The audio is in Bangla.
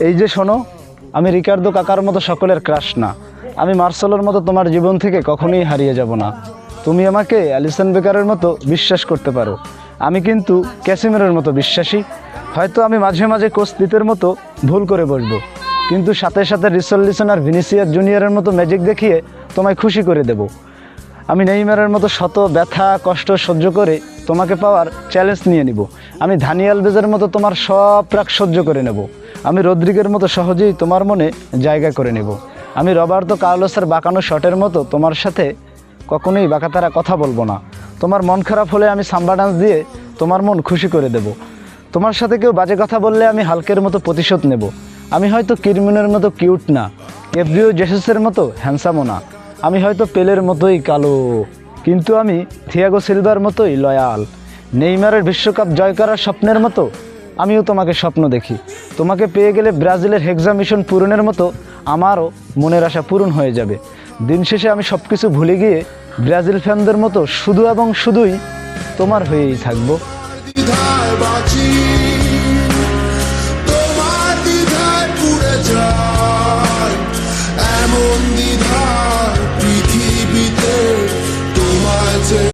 এই যে শোনো, আমি রিকার্দো কাকার মতো সকলের ক্রাশ না, আমি মার্সেলোর মতো তোমার জীবন থেকে কখনোই হারিয়ে যাব না। তুমি আমাকে অ্যালিসন বেকারের মতো বিশ্বাস করতে পারো, আমি কিন্তু ক্যাসিমেরোর মতো বিশ্বাসী। হয়তো আমি মাঝে মাঝে কোস্তিতের মতো ভুল করে বসবো, কিন্তু সাথে সাথে রিসলিসন আর ভিনিসিয়াস জুনিয়রের মতো ম্যাজিক দেখিয়ে তোমায় খুশি করে দেব। আমি নেইমারের মতো শত ব্যথা কষ্ট সহ্য করে তোমাকে পাওয়ার চ্যালেঞ্জ নিয়ে নিব। আমি দানি আলভেজের মতো তোমার সব রাগ সহ্য করে নেব। আমি রদ্রিগের মতো সহজেই তোমার মনে জায়গা করে নেব। আমি রবার্তো কার্লোসের বাঁকানো শটের মতো তোমার সাথে কখনোই বাঁকাতারা কথা বলবো না। তোমার মন খারাপ হলে আমি সাম্বা ডান্স দিয়ে তোমার মন খুশি করে দেব। তোমার সাথে কেউ বাজে কথা বললে আমি হালকের মতো প্রতিশোধ নেব। আমি হয়তো কিরমিনের মতো কিউট না, এভরিও জেসাসের মতো হ্যান্ডসামও না, আমি হয়তো পেলের মতোই কালো, কিন্তু আমি থিয়াগো সিলভার মতোই লয়াল। নেইমারের বিশ্বকাপ জয় করার স্বপ্নের মতো আমিও তোমাকে স্বপ্ন দেখি। তোমাকে পেয়ে গেলে ব্রাজিলের হেক্সা মিশন পূরণের মতো আমারও মনের আশা পূরণ হয়ে যাবে। দিন শেষে আমি সব কিছু ভুলে গিয়ে ব্রাজিল ফ্যানদের মতো শুধু এবং শুধুই তোমার হয়েই থাকবো। দ্বিধায় বাঁচি, তোমার দ্বিধায় পুড়ে যায়।